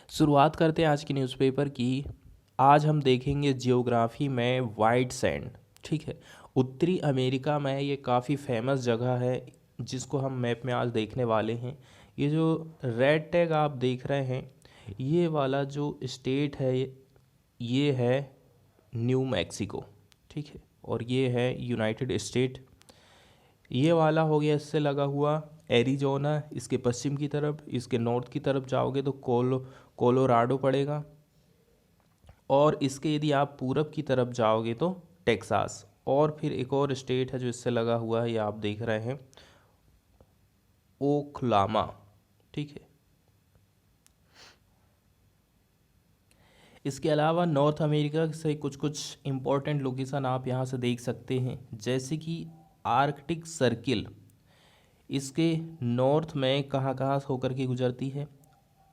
शुरुआत करते हैं आज की न्यूज़पेपर की। आज हम देखेंगे जियोग्राफी में वाइट सैंड। ठीक है, उत्तरी अमेरिका में ये काफ़ी फेमस जगह है जिसको हम मैप में आज देखने वाले हैं। ये जो रेड टैग आप देख रहे हैं, ये वाला जो स्टेट है ये है न्यू मैक्सिको। ठीक है, और ये है यूनाइटेड स्टेट। ये वाला हो गया इससे लगा हुआ एरिजोना, इसके पश्चिम की तरफ। इसके नॉर्थ की तरफ जाओगे तो कोलोराडो पड़ेगा, और इसके यदि आप पूरब की तरफ जाओगे तो टेक्सास। और फिर एक और स्टेट है जो इससे लगा हुआ है, ये आप देख रहे हैं ओक्लामा। ठीक है, इसके अलावा नॉर्थ अमेरिका से कुछ कुछ इम्पोर्टेंट लोकेशन आप यहाँ से देख सकते हैं, जैसे कि आर्कटिक सर्किल इसके नॉर्थ में कहाँ कहाँ से होकर के गुजरती है,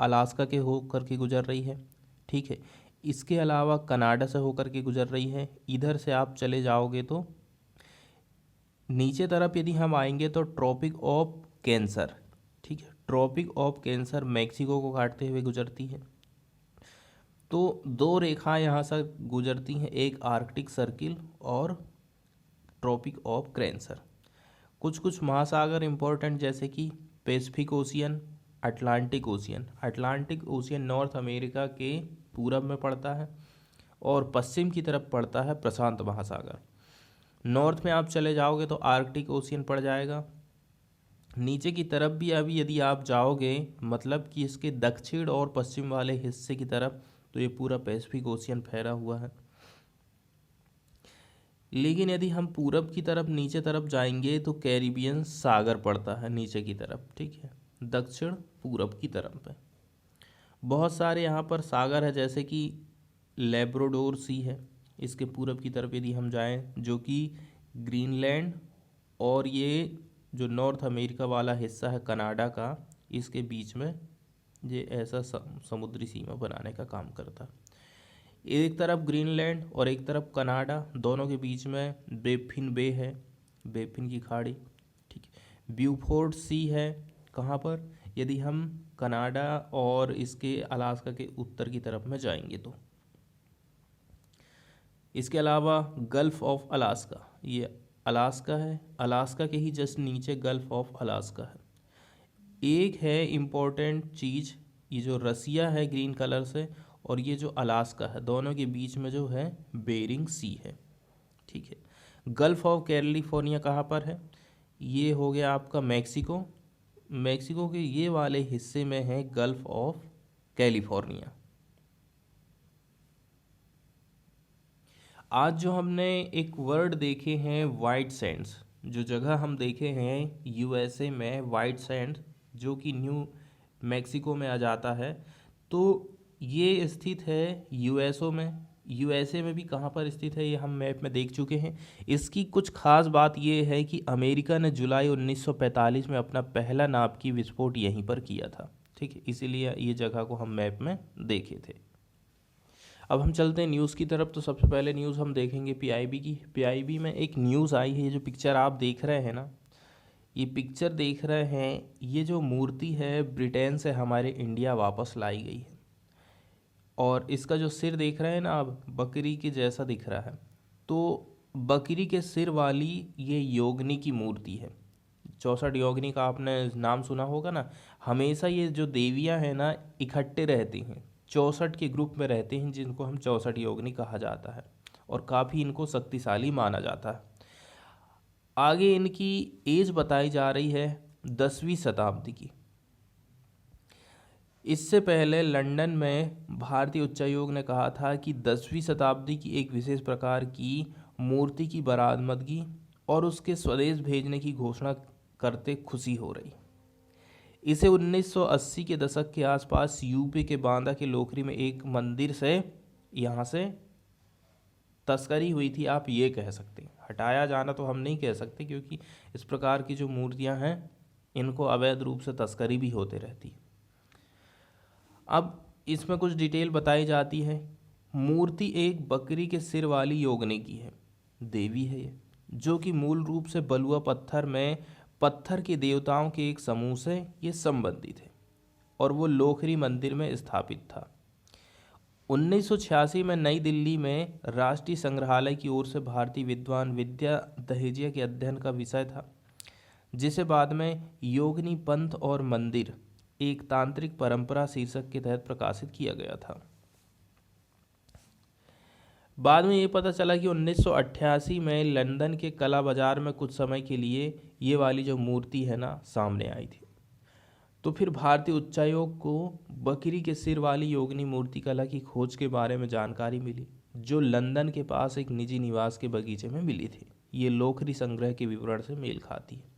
अलास्का के होकर के गुजर रही है। ठीक है, इसके अलावा कनाडा से होकर के गुजर रही है। इधर से आप चले जाओगे तो नीचे तरफ यदि हम आएंगे तो ट्रॉपिक ऑफ कैंसर। ठीक है, ट्रॉपिक ऑफ कैंसर मैक्सिको को काटते हुए गुजरती है। तो दो रेखाएं यहाँ से गुजरती हैं, एक आर्कटिक सर्किल और ट्रॉपिक ऑफ कैंसर। कुछ कुछ महासागर इंपॉर्टेंट, जैसे कि Pacific ocean, Atlantic ocean. Atlantic ocean north America के पूरब में पड़ता है और पश्चिम की तरफ पड़ता है प्रशांत महासागर। नॉर्थ में आप चले जाओगे तो आर्कटिक ओशियन पड़ जाएगा। नीचे की तरफ भी अभी यदि आप जाओगे, मतलब कि इसके दक्षिण और पश्चिम वाले हिस्से की तरफ, तो ये पूरा पैसिफिक ओशियन फैला हुआ है। लेकिन यदि हम पूरब की तरफ नीचे तरफ जाएंगे तो कैरिबियन सागर पड़ता है नीचे की तरफ। ठीक है, दक्षिण पूरब की तरफ पे बहुत सारे यहाँ पर सागर है, जैसे कि लेब्राडोर सी है इसके पूरब की तरफ यदि हम जाएं, जो कि ग्रीनलैंड और ये जो नॉर्थ अमेरिका वाला हिस्सा है कनाडा का, इसके बीच में ये ऐसा समुद्री सीमा बनाने का काम करता है। एक तरफ ग्रीनलैंड और एक तरफ कनाडा, दोनों के बीच में बेफिन बे है, बेफिन की खाड़ी। ठीक है, ब्यूफोर्ट सी है कहाँ पर, यदि हम कनाडा और इसके अलास्का के उत्तर की तरफ में जाएंगे तो। इसके अलावा गल्फ ऑफ अलास्का, ये अलास्का है, अलास्का के ही जस्ट नीचे गल्फ ऑफ अलास्का है। एक है इम्पोर्टेंट चीज़, ये जो रसिया है ग्रीन कलर से, और ये जो अलास्का है, दोनों के बीच में जो है बेरिंग सी है। ठीक है, गल्फ ऑफ कैलिफोर्निया कहाँ पर है, ये हो गया आपका मैक्सिको। मैक्सिको के ये वाले हिस्से में है गल्फ ऑफ कैलिफोर्निया। आज जो हमने एक वर्ड देखे हैं वाइट सैंड्स, जो जगह हम देखे हैं यूएसए में वाइट सैंड, जो कि न्यू मैक्सिको में आ जाता है, तो ये स्थित है यूएसओ में। यूएसए में भी कहाँ पर स्थित है ये हम मैप में देख चुके हैं। इसकी कुछ खास बात ये है कि अमेरिका ने जुलाई 1945 में अपना पहला नाभिकीय विस्फोट यहीं पर किया था। ठीक है, इसीलिए ये जगह को हम मैप में देखे थे। अब हम चलते हैं न्यूज़ की तरफ। तो सबसे पहले न्यूज़ हम देखेंगे पीआईबी की। पीआईबी में एक न्यूज़ आई है, ये जो पिक्चर आप देख रहे हैं ना, ये पिक्चर देख रहे हैं, ये जो मूर्ति है ब्रिटेन से हमारे इंडिया वापस लाई गई है। और इसका जो सिर देख रहे हैं ना आप, बकरी के जैसा दिख रहा है। तो बकरी के सिर वाली ये योगिनी की मूर्ति है। 64 योगिनी का आपने नाम सुना होगा ना। हमेशा ये जो देवियाँ हैं ना इकट्ठे रहती हैं, 64 के ग्रुप में रहते हैं, जिनको हम 64 योगिनी कहा जाता है, और काफ़ी इनको शक्तिशाली माना जाता है। आगे इनकी एज बताई जा रही है 10वीं शताब्दी की। इससे पहले लंदन में भारतीय उच्चायोग ने कहा था कि 10वीं शताब्दी की एक विशेष प्रकार की मूर्ति की बरामदगी और उसके स्वदेश भेजने की घोषणा करते खुशी हो रही। इसे 1980 के दशक के आसपास यूपी के बांदा के लोखरी में एक मंदिर से यहाँ से तस्करी हुई थी, आप ये कह सकते हैं। हटाया जाना तो हम नहीं कह सकते, क्योंकि इस प्रकार की जो मूर्तियाँ हैं इनको अवैध रूप से तस्करी भी होते रहती है। अब इसमें कुछ डिटेल बताई जाती है। मूर्ति एक बकरी के सिर वाली योगिनी की है, देवी है ये, जो कि मूल रूप से बलुआ पत्थर में पत्थर के देवताओं के एक समूह से ये संबंधित है। और वो लोखरी मंदिर में स्थापित था। 1986 में नई दिल्ली में राष्ट्रीय संग्रहालय की ओर से भारतीय विद्वान विद्या दहेजिया के अध्ययन का विषय था, जिसे बाद में योगिनी पंथ और मंदिर एक तांत्रिक परंपरा शीर्षक के तहत प्रकाशित किया गया था। बाद में ये पता चला कि 1988 में लंदन के कला बाजार में कुछ समय के लिए ये वाली जो मूर्ति है ना सामने आई थी। तो फिर भारतीय उच्चायोग को बकरी के सिर वाली योगिनी मूर्ति कला की खोज के बारे में जानकारी मिली, जो लंदन के पास एक निजी निवास के बगीचे में मिली थी। ये लोखरी संग्रह के विवरण से मेल खाती है।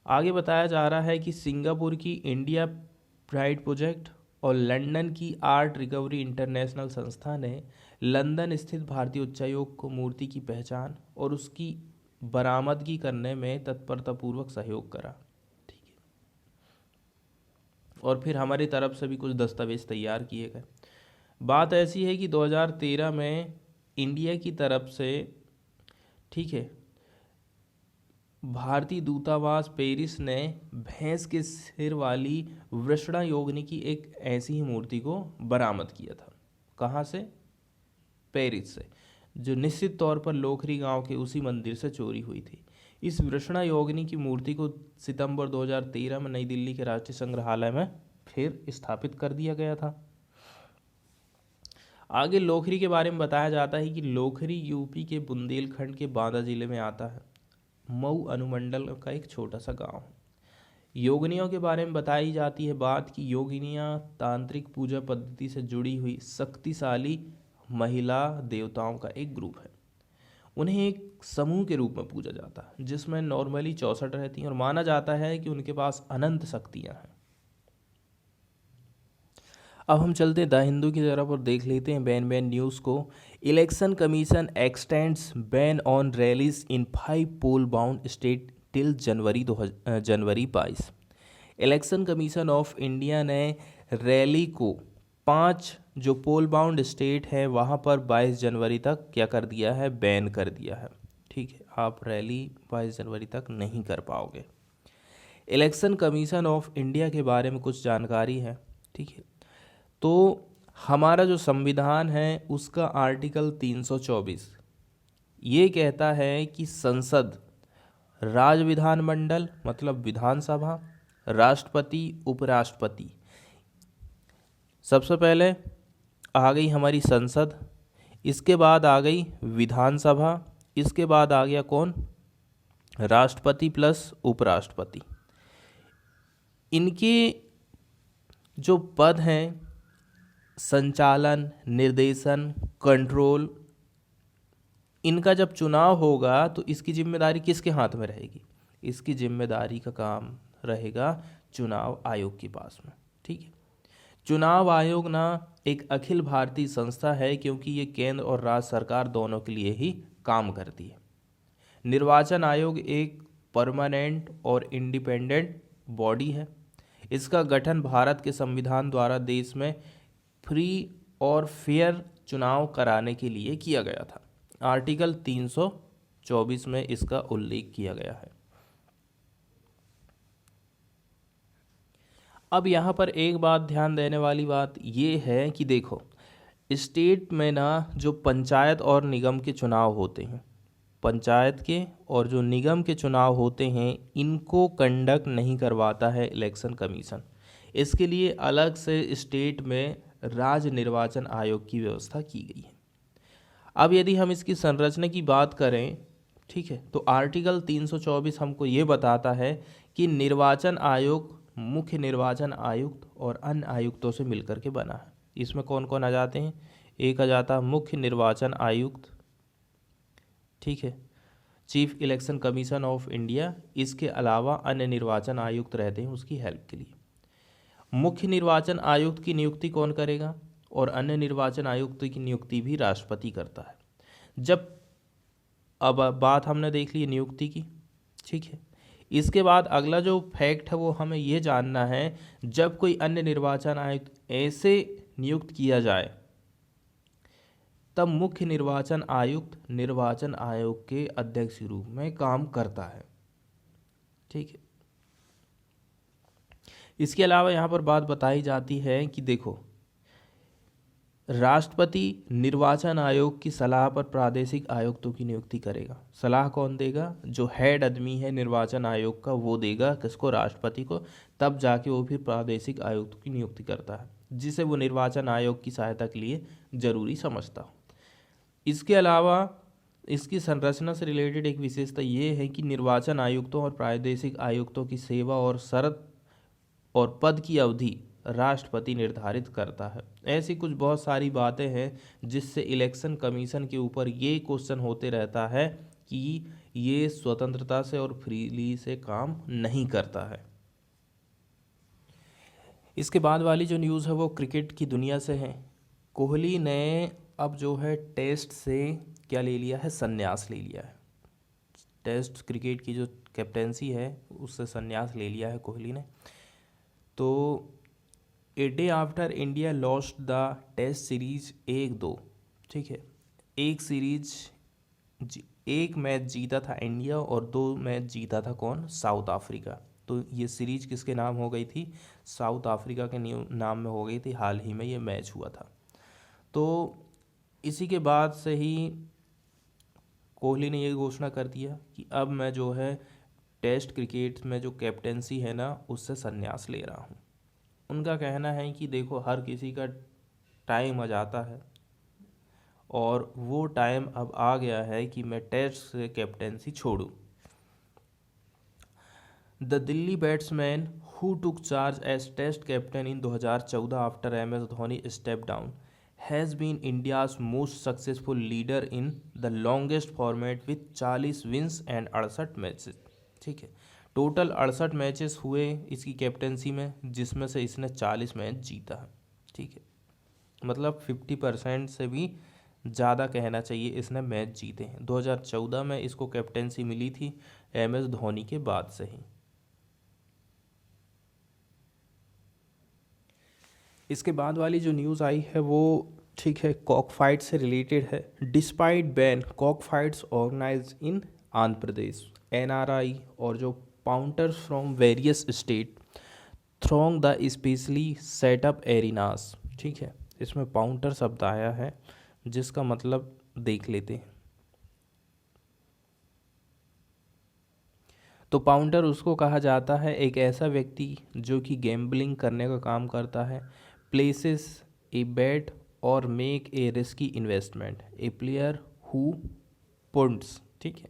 आगे बताया जा रहा है कि सिंगापुर की इंडिया प्राइड प्रोजेक्ट और लंदन की आर्ट रिकवरी इंटरनेशनल संस्था ने लंदन स्थित भारतीय उच्चायोग को मूर्ति की पहचान और उसकी बरामदगी करने में तत्परतापूर्वक सहयोग करा। ठीक है, और फिर हमारी तरफ से भी कुछ दस्तावेज तैयार किए गए। बात ऐसी है कि 2013 में इंडिया की तरफ से, ठीक है, भारतीय दूतावास पेरिस ने भैंस के सिर वाली वृषणा योगिनी की एक ऐसी ही मूर्ति को बरामद किया था। कहाँ से? पेरिस से, जो निश्चित तौर पर लोखरी गांव के उसी मंदिर से चोरी हुई थी। इस वृषणा योगिनी की मूर्ति को सितंबर 2013 में नई दिल्ली के राष्ट्रीय संग्रहालय में फिर स्थापित कर दिया गया था। आगे लोखरी के बारे में बताया जाता है कि लोखरी यूपी के बुंदेलखंड के बांदा जिले में आता है। मऊ अनुमंडल का एक छोटा सा गांव है। योगिनियों के बारे में बताई जाती है बात कि योगिनियाँ तांत्रिक पूजा पद्धति से जुड़ी हुई शक्तिशाली महिला देवताओं का एक ग्रुप है। उन्हें एक समूह के रूप में पूजा जाता है, जिसमें नॉर्मली 64 रहती हैं और माना जाता है कि उनके पास अनंत शक्तियाँ हैं। अब हम चलते हैं द हिंदू की तरफ और देख लेते हैं बैन न्यूज़ को। Election commission extends ban on rallies in 5 poll bound state till January 22। Election commission of India ने रैली को 5 जो पोल बाउंड स्टेट है वहाँ पर 22 जनवरी तक क्या कर दिया है? बैन कर दिया है। ठीक है, आप रैली 22 जनवरी तक नहीं कर पाओगे। इलेक्शन कमीशन ऑफ इंडिया के बारे में कुछ जानकारी है। ठीक है, तो हमारा जो संविधान है उसका आर्टिकल 324 ये कहता है कि संसद, राज्य विधानमंडल मतलब विधानसभा, राष्ट्रपति, उपराष्ट्रपति, सबसे पहले आ गई हमारी संसद, इसके बाद आ गई विधानसभा, इसके बाद आ गया कौन? राष्ट्रपति प्लस उपराष्ट्रपति। इनके जो पद हैं संचालन, निर्देशन, कंट्रोल, इनका जब चुनाव होगा तो इसकी जिम्मेदारी किसके हाथ में रहेगी? इसकी जिम्मेदारी का काम रहेगा चुनाव आयोग के पास में। ठीक है, चुनाव आयोग ना एक अखिल भारतीय संस्था है, क्योंकि ये केंद्र और राज्य सरकार दोनों के लिए ही काम करती है। निर्वाचन आयोग एक परमानेंट और इंडिपेंडेंट बॉडी है। इसका गठन भारत के संविधान द्वारा देश में फ्री और फेयर चुनाव कराने के लिए किया गया था। आर्टिकल 324 में इसका उल्लेख किया गया है। अब यहाँ पर एक बात ध्यान देने वाली बात ये है कि देखो, स्टेट में ना जो पंचायत और निगम के चुनाव होते हैं, पंचायत के और जो निगम के चुनाव होते हैं, इनको कंडक्ट नहीं करवाता है इलेक्शन कमीशन। इसके लिए अलग से स्टेट में राज्य निर्वाचन आयोग की व्यवस्था की गई है। अब यदि हम इसकी संरचना की बात करें, ठीक है, तो आर्टिकल 324 हमको ये बताता है कि निर्वाचन आयोग मुख्य निर्वाचन आयुक्त और अन्य आयुक्तों से मिलकर के बना है। इसमें कौन कौन आ जाते हैं? एक आ जाता है मुख्य निर्वाचन आयुक्त, ठीक है, chief election commission of India. इसके अलावा अन्य निर्वाचन आयुक्त रहते हैं उसकी हेल्प के लिए। मुख्य निर्वाचन आयुक्त की नियुक्ति कौन करेगा? और अन्य निर्वाचन आयुक्त की नियुक्ति भी राष्ट्रपति करता है। जब अब बात हमने देख ली नियुक्ति की, ठीक है, इसके बाद अगला जो फैक्ट है वो हमें ये जानना है, जब कोई अन्य निर्वाचन आयुक्त ऐसे नियुक्त किया जाए तब मुख्य निर्वाचन आयुक्त निर्वाचन आयोग के अध्यक्ष के रूप में काम करता है। ठीक है, इसके अलावा यहाँ पर बात बताई जाती है कि देखो, राष्ट्रपति निर्वाचन आयोग की सलाह पर प्रादेशिक आयुक्तों की नियुक्ति करेगा। सलाह कौन देगा? जो हेड आदमी है निर्वाचन आयोग का वो देगा, किसको? राष्ट्रपति को। तब जाके वो फिर प्रादेशिक आयुक्त की नियुक्ति करता है, जिसे वो निर्वाचन आयोग की सहायता के लिए जरूरी समझता हो। इसके अलावा इसकी संरचना से रिलेटेड एक विशेषता ये है कि निर्वाचन आयुक्तों और प्रादेशिक आयुक्तों की सेवा और शर्त और पद की अवधि राष्ट्रपति निर्धारित करता है। ऐसी कुछ बहुत सारी बातें हैं जिससे इलेक्शन कमीशन के ऊपर ये क्वेश्चन होते रहता है कि ये स्वतंत्रता से और फ्रीली से काम नहीं करता है। इसके बाद वाली जो न्यूज़ है वो क्रिकेट की दुनिया से है। कोहली ने अब जो है टेस्ट से क्या ले लिया है? संन्यास ले लिया है। टेस्ट क्रिकेट की जो कैप्टेंसी है उससे संन्यास ले लिया है कोहली ने। तो a day after India lost the test series 1-2, ठीक है, एक मैच जीता था इंडिया और 2 मैच जीता था कौन? South Africa. तो ये सीरीज किसके नाम हो गई थी? साउथ अफ्रीका के नाम में हो गई थी। हाल ही में ये मैच हुआ था। तो इसी के बाद से ही कोहली ने ये घोषणा कर दिया कि अब मैं जो है टेस्ट क्रिकेट में जो कैप्टेंसी है ना उससे संन्यास ले रहा हूँ। उनका कहना है कि देखो, हर किसी का टाइम आ जाता है और वो टाइम अब आ गया है कि मैं टेस्ट से कैप्टेंसी छोड़ूं। The Delhi batsman who took charge as test captain in 2014 after M S Dhoni step down has been India's most successful leader in the longest format with 40 wins and 68 matches. ठीक है, total 68 matches हुए इसकी captaincy में, जिसमें से इसने 40 match जीता है। ठीक है, मतलब 50% से भी ज़्यादा कहना चाहिए इसने मैच जीते हैं। 2014 में इसको कैप्टेंसी मिली थी एम एस धोनी के बाद से ही। इसके बाद वाली जो न्यूज़ आई है वो ठीक है कॉक फाइट से रिलेटेड है। Despite ban cock fights organise in Andhra Pradesh, NRI और जो punters from various state throng the specially set up arenas. ठीक है, इसमें पाउंटर शब्द आया है जिसका मतलब देख लेते हैं। तो पाउंटर उसको कहा जाता है एक ऐसा व्यक्ति जो कि गैम्बलिंग करने का काम करता है। प्लेसेस ए बेट और make a risky investment, a player who punts. ठीक है,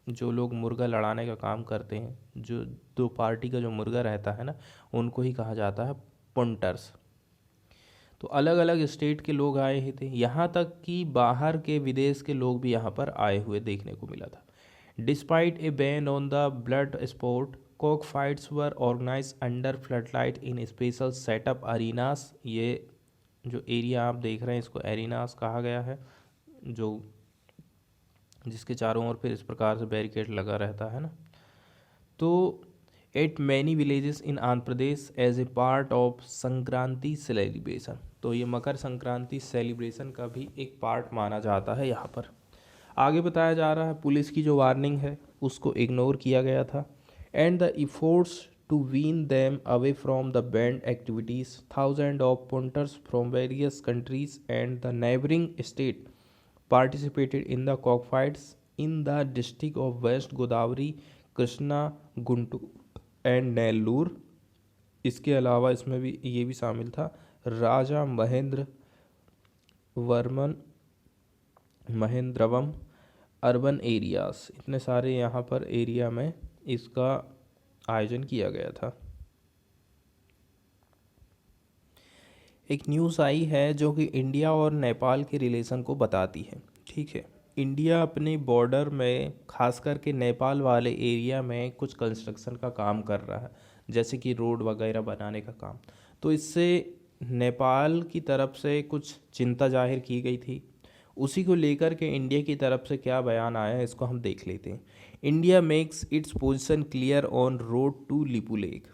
जो लोग मुर्गा लड़ाने का काम करते हैं, जो दो पार्टी का जो मुर्गा रहता है ना, उनको ही कहा जाता है पुंटर्स। तो अलग अलग स्टेट के लोग आए ही थे, यहाँ तक कि बाहर के विदेश के लोग भी यहाँ पर आए हुए देखने को मिला था। Despite a ban on the blood sport, cock fights were organise under floodlight in special set up arenas. ये जो एरिया आप देख रहे हैं इसको एरिनास कहा गया है, जो जिसके चारों ओर फिर इस प्रकार से बैरिकेड लगा रहता है ना। तो at many villages in Andhra Pradesh as a part of Sankranti celebration. तो ये मकर संक्रांति सेलिब्रेशन का भी एक पार्ट माना जाता है यहाँ पर। आगे बताया जा रहा है पुलिस की जो वार्निंग है उसको इग्नोर किया गया था। And the efforts to wean them away from the banned activities, thousand of punters from various countries and the neighbouring state participated in the cockfights in the district of West Godavari, Krishna, Guntur and Nellore. इसके अलावा इसमें भी ये भी शामिल था राजा महेंद्रवम urban areas. इतने सारे यहाँ पर एरिया में इसका आयोजन किया गया था। एक न्यूज़ आई है जो कि इंडिया और नेपाल के रिलेशन को बताती है। ठीक है, इंडिया अपने बॉर्डर में खास करके नेपाल वाले एरिया में कुछ कंस्ट्रक्शन का काम कर रहा है, जैसे कि रोड वगैरह बनाने का काम। तो इससे नेपाल की तरफ से कुछ चिंता जाहिर की गई थी, उसी को लेकर के इंडिया की तरफ से क्या बयान आया है इसको हम देख लेते हैं। India makes its position clear on road to Lipulekh.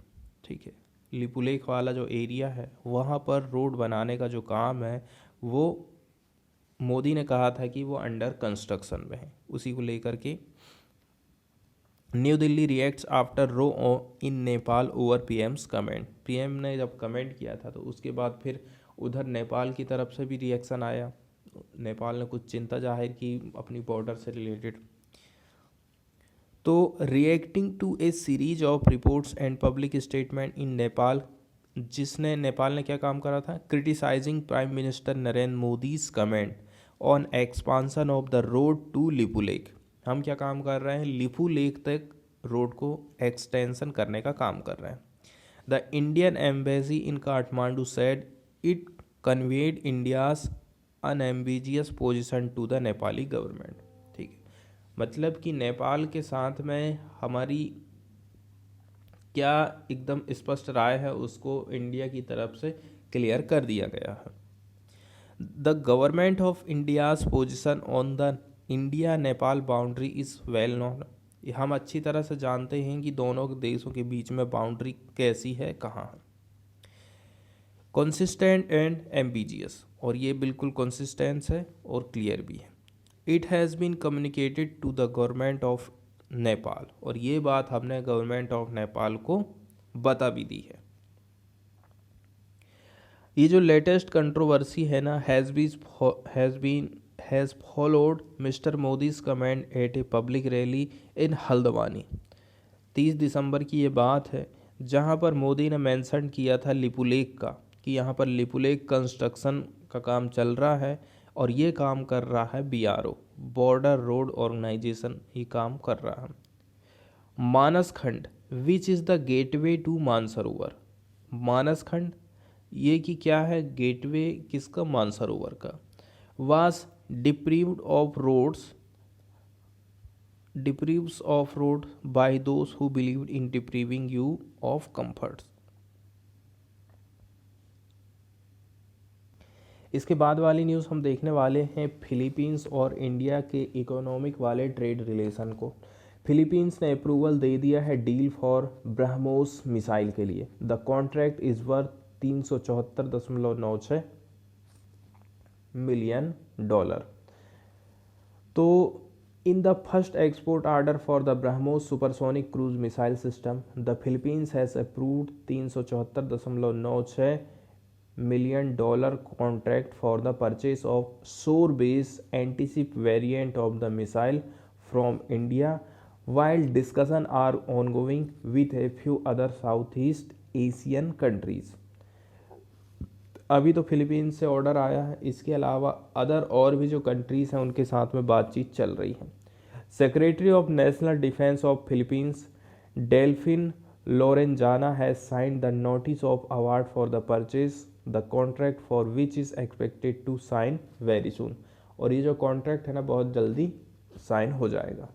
ठीक है, लिपुलेख वाला जो एरिया है वहाँ पर रोड बनाने का जो काम है वो मोदी ने कहा था कि वो अंडर कंस्ट्रक्शन में है, उसी को लेकर के new Delhi reacts after row in Nepal over PM's comment. PM ने जब कमेंट किया था तो उसके बाद फिर उधर नेपाल की तरफ से भी रिएक्शन आया। नेपाल ने कुछ चिंता जाहिर की अपनी बॉर्डर से रिलेटेड। तो reacting to a series of reports and public statement in Nepal, जिसने नेपाल ने क्या काम करा था, criticising prime minister Narendra Modi's comment on expansion of the road to Lipulekh. हम क्या काम कर रहे हैं, लिपू लेक तक रोड को एक्सटेंशन करने का काम कर रहे हैं। The Indian embassy in Kathmandu said it conveyed India's unambiguous position to the Nepali government. ठीक है, मतलब कि नेपाल के साथ में हमारी क्या एकदम स्पष्ट राय है उसको इंडिया की तरफ से क्लियर कर दिया गया है। The government of India's position on the India Nepal boundary is well known. हम अच्छी तरह से जानते हैं कि दोनों देशों के बीच में बाउंड्री कैसी है, कहाँ है। कंसिस्टेंट एंड एम्बिजियस, और ये बिल्कुल कंसिस्टेंस है और क्लियर भी है। It has been communicated to the government of Nepal, और ये बात हमने गवर्नमेंट ऑफ नेपाल को बता भी दी है। ये जो लेटेस्ट कंट्रोवर्सी है ना, has followed mister Modi's comment at a public rally in Haldwani. 30 दिसंबर की ये बात है जहाँ पर मोदी ने मेंशन किया था लिपू लेक का, कि यहाँ पर लिपू लेक कंस्ट्रक्शन का काम चल रहा है और ये काम कर रहा है BRO, बॉर्डर रोड ऑर्गेनाइजेशन ही काम कर रहा है। Manas Khand which is the gateway to Mansarovar. Manas Khand ये कि क्या है, गेटवे किसका, मानसरोवर का। Was deprived of road by those who believed in depriving you of comforts। इसके बाद वाली न्यूज़ हम देखने वाले हैं फिलीपींस और इंडिया के इकोनॉमिक वाले ट्रेड रिलेशन को। फिलीपींस ने अप्रूवल दे दिया है डील फॉर ब्रह्मोस मिसाइल के लिए। The contract is worth $374.96 million. तो in the first export order for the BrahMos supersonic cruise missile system, the Philippines has approved $374.96 million contract for the purchase of shore-based anti-ship variant of the missile from India, while discussions are ongoing with a few other Southeast Asian countries। अभी तो Philippines से order आया है, इसके अलावा other और भी जो कंट्रीज़ हैं उनके साथ में बातचीत चल रही है। Secretary of national defence of Philippines Delfin Lorenzana has signed the notice of award for the purchase, the contract for which is expected to sign very soon. और ये जो कॉन्ट्रैक्ट है ना बहुत जल्दी साइन हो जाएगा।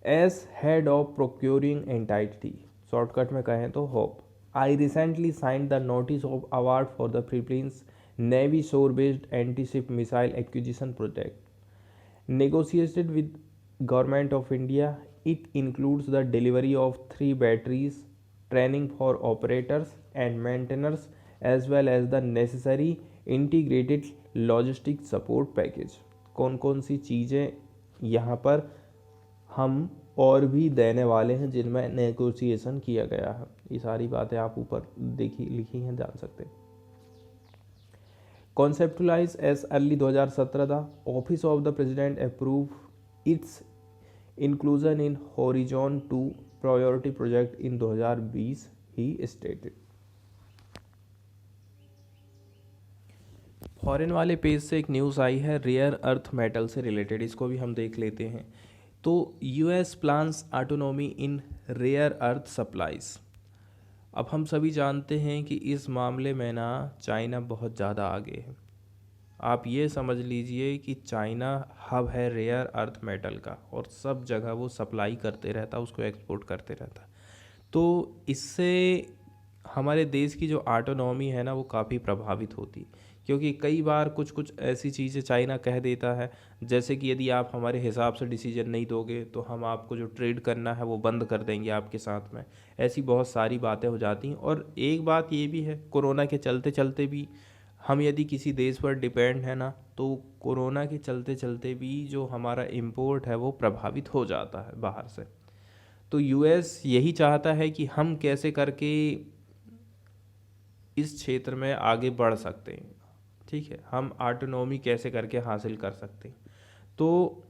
As head of procuring entity, shortcut में कहें तो hope, I recently signed the notice of award for the Philippines Navy shore-based anti-ship missile acquisition project. Negotiated with Government of India, it includes the delivery of 3 batteries, training for operators and maintainers, as well as the necessary integrated logistic support package। कौन कौन सी चीज़ें यहाँ पर हम और भी देने वाले हैं जिनमें नेगोशिएशन किया गया है, ये सारी बातें आप ऊपर लिखी हैं, जान सकते हैं। Conceptualise as early 2017 the office of the president approve its inclusion in horizon 2 priority project in 2020 he stated. Foreign वाले पेज से एक न्यूज़ आई है रेयर अर्थ मेटल से रिलेटेड, इसको भी हम देख लेते हैं। तो US plans autonomy in rare earth supplies. अब हम सभी जानते हैं कि इस मामले में ना चाइना बहुत ज़्यादा आगे है। आप ये समझ लीजिए कि चाइना हब है रेयर अर्थ मेटल का, और सब जगह वो सप्लाई करते रहता, उसको एक्सपोर्ट करते रहता। तो इससे हमारे देश की जो ऑटोनॉमी है ना वो काफ़ी प्रभावित होती, क्योंकि कई बार कुछ कुछ ऐसी चीज़ें चाइना कह देता है, जैसे कि यदि आप हमारे हिसाब से डिसीजन नहीं दोगे तो हम आपको जो ट्रेड करना है वो बंद कर देंगे आपके साथ में। ऐसी बहुत सारी बातें हो जाती हैं। और एक बात ये भी है, कोरोना के चलते चलते भी हम यदि किसी देश पर डिपेंड है ना, तो कोरोना के चलते चलते भी जो हमारा इंपोर्ट है वो प्रभावित हो जाता है बाहर से। तो यूएस यही चाहता है कि हम कैसे करके इस क्षेत्र में आगे बढ़ सकते हैं, ठीक है, हम ऑटोनॉमी कैसे करके हासिल कर सकते हैं। तो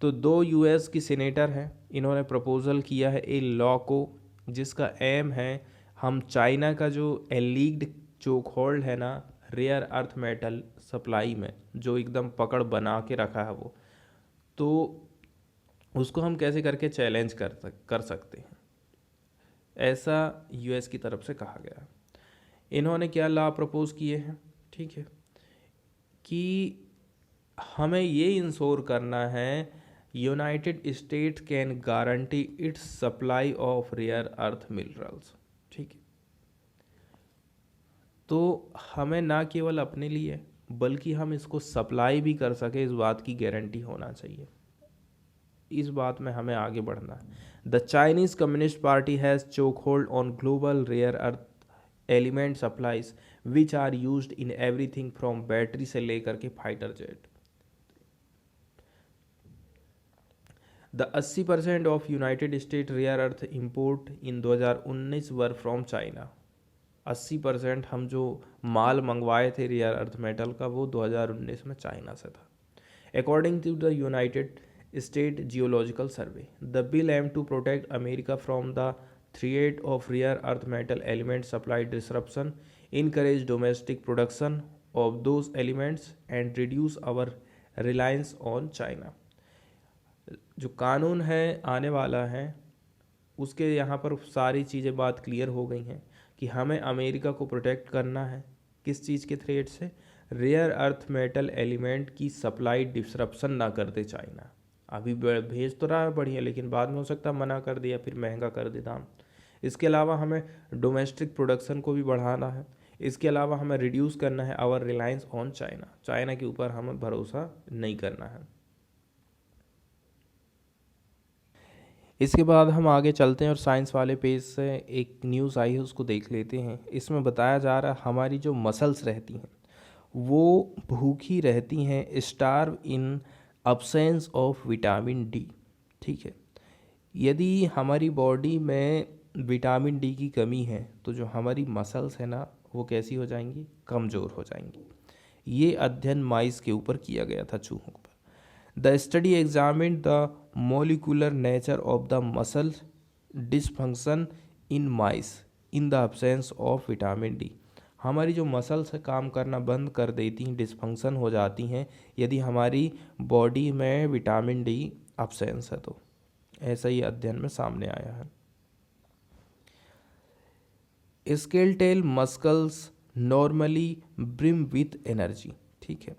तो दो यूएस की सीनेटर हैं, इन्होंने प्रपोजल किया है ए लॉ को, जिसका एम है हम चाइना का जो एलीग्ड चोक होल्ड है ना रेयर अर्थ मेटल सप्लाई में, जो एकदम पकड़ बना के रखा है वो, तो उसको हम कैसे करके चैलेंज कर सकते हैं, ऐसा यूएस की तरफ से कहा गया। इन्होंने क्या लॉ प्रपोज किए हैं, ठीक है, कि हमें ये इंश्योर करना है United State can guarantee its supply of rare earth minerals, ठीक है। तो हमें ना केवल अपने लिए बल्कि हम इसको सप्लाई भी कर सके, इस बात की गारंटी होना चाहिए, इस बात में हमें आगे बढ़ना है। The Chinese Communist Party has choke hold on global rare earth element supplies which are used in everything from battery से लेकर के fighter jet. The 80% of United State rare earth import in 2019 were from China. 80% हम जो माल मंगवाए थे rare earth metal का वो 2019 में चाइना से था। According to the United State geological survey, the bill aim to protect America from the threat of rare earth metal element supply disruption, encourage domestic production of those elements and reduce our reliance on China। जो कानून है आने वाला है उसके यहाँ पर सारी चीज़ें बात क्लियर हो गई हैं कि हमें अमेरिका को प्रोटेक्ट करना है किस चीज़ के थ्रेट से, रेयर अर्थ मेटल एलिमेंट की सप्लाई डिसरप्शन ना कर दे चाइना। अभी भेज तो रहा है बढ़िया, लेकिन बाद में हो सकता है मना कर दिया, फिर महंगा कर दे दाम। इसके अलावा हमें डोमेस्टिक प्रोडक्शन को भी बढ़ाना है। इसके अलावा हमें रिड्यूस करना है our reliance on China, China के ऊपर हमें भरोसा नहीं करना है। इसके बाद हम आगे चलते हैं और साइंस वाले पेज से एक न्यूज़ आई है उसको देख लेते हैं। इसमें बताया जा रहा है हमारी जो मसल्स रहती हैं वो भूखी रहती हैं starve in absence of vitamin D, ठीक है। यदि हमारी बॉडी में विटामिन डी की कमी है तो जो हमारी मसल्स है ना वो कैसी हो जाएंगी, कमज़ोर हो जाएंगी। ये अध्ययन माइस के ऊपर किया गया था, चूहों पर। The study examined the molecular nature of the muscle dysfunction in mice in the absence of vitamin D. हमारी जो मसल्स काम करना बंद कर देती हैं, डिसफंक्शन हो जाती हैं यदि हमारी बॉडी में विटामिन डी अब्सेंस है तो, ऐसा ही अध्ययन में सामने आया है। Skeletal muscles normally brim with energy, ठीक है।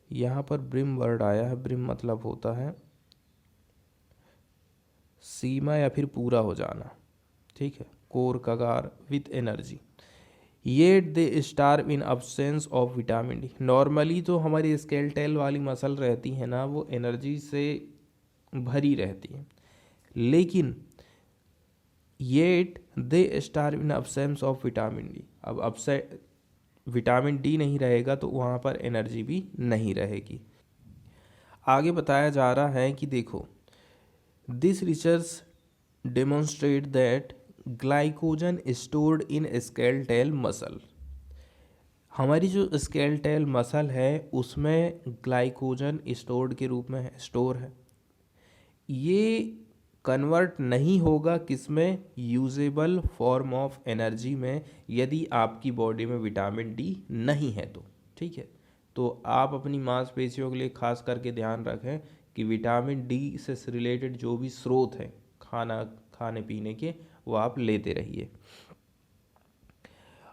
यहाँ पर ब्रिम वर्ड आया है, ब्रिम मतलब होता है सीमा या फिर पूरा हो जाना, ठीक है, कोर कगार विथ एनर्जी। ये they starve in absence of vitamin D. Normally तो हमारी स्केलेटल वाली मसल रहती है ना वो एनर्जी से भरी रहती है, लेकिन yet they starve in absence of vitamin D. अब विटामिन डी नहीं रहेगा तो वहाँ पर एनर्जी भी नहीं रहेगी। आगे बताया जा रहा है कि देखो, this research demonstrate that glycogen stored in skeletal muscle. हमारी जो स्केलेटल मसल है उसमें ग्लाइकोजन स्टोर्ड के रूप में स्टोर है। ये कन्वर्ट नहीं होगा किसमें, यूजेबल फॉर्म ऑफ एनर्जी में, यदि आपकी बॉडी में विटामिन डी नहीं है तो, ठीक है। तो आप अपनी मांसपेशियों के लिए खास करके ध्यान रखें कि विटामिन डी से रिलेटेड जो भी स्रोत हैं खाने पीने के वो आप लेते रहिए।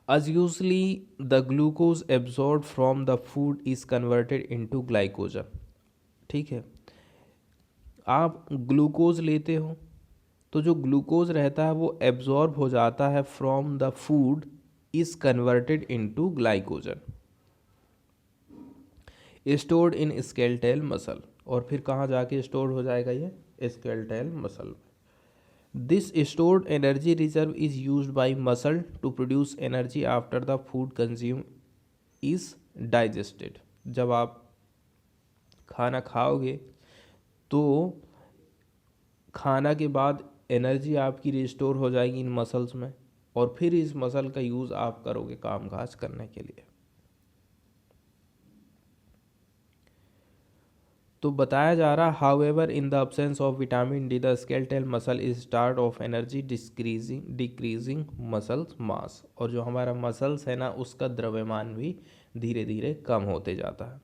As usually the glucose absorbed from the food is converted into glycogen, ठीक है। आप ग्लूकोज लेते हो तो जो ग्लूकोज रहता है वो एब्जॉर्ब हो जाता है from the food, is converted into glycogen stored in skeletal muscle. और फिर कहाँ जाके स्टोर हो जाएगा ये, skeletal muscle. This stored energy reserve is used by muscle to produce energy after the food consume is digested. जब आप खाना खाओगे तो खाना के बाद एनर्जी आपकी रिस्टोर हो जाएगी इन मसल्स में, और फिर इस मसल का यूज़ आप करोगे काम काज करने के लिए। तो बताया जा रहा, however in the absence of vitamin D the skeletal muscle is starved of energy decreasing muscles mass. और जो हमारा मसल्स है ना, उसका द्रव्यमान भी धीरे धीरे कम होते जाता है।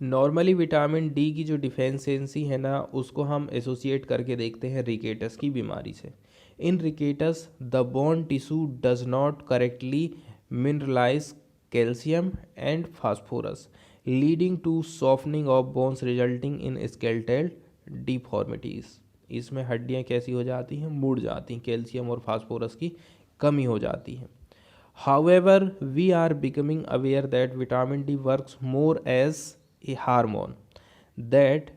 नॉर्मली विटामिन डी की जो डिफिशियंसी है ना, उसको हम एसोसिएट करके देखते हैं रिकेटस की बीमारी से। In rickets the bone tissue does not correctly mineralise calcium and phosphorus leading to softening of bones resulting in skeletal deformities. इसमें हड्डियाँ कैसी हो जाती हैं, मुड़ जाती हैं, कैल्शियम और फास्फोरस की कमी हो जाती है। However, we are becoming aware that vitamin D works more as a hormone that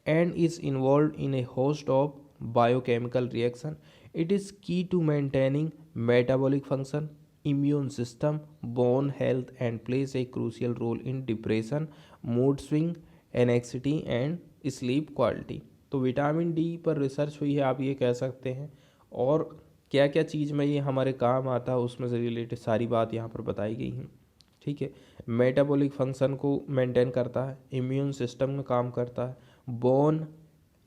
and is involved in a host of biochemical reaction. It is key to maintaining metabolic function, immune system, bone health, and plays a crucial role in depression, mood swing, anxiety, and sleep quality. तो vitamin D पर research हुई है, आप ये कह सकते हैं, और क्या क्या चीज़ में ये हमारे काम आता है उसमें से रिलेटेड सारी बात यहाँ पर बताई गई है। ठीक है, मेटाबॉलिक फंक्शन को मेंटेन करता है, इम्यून सिस्टम में काम करता है,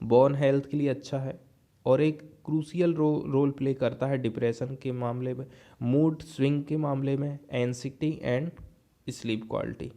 बोन हेल्थ के लिए अच्छा है, और एक क्रूसियल रोल प्ले करता है डिप्रेशन के मामले में, मूड स्विंग के मामले में, एंजाइटी एंड स्लीप क्वालिटी।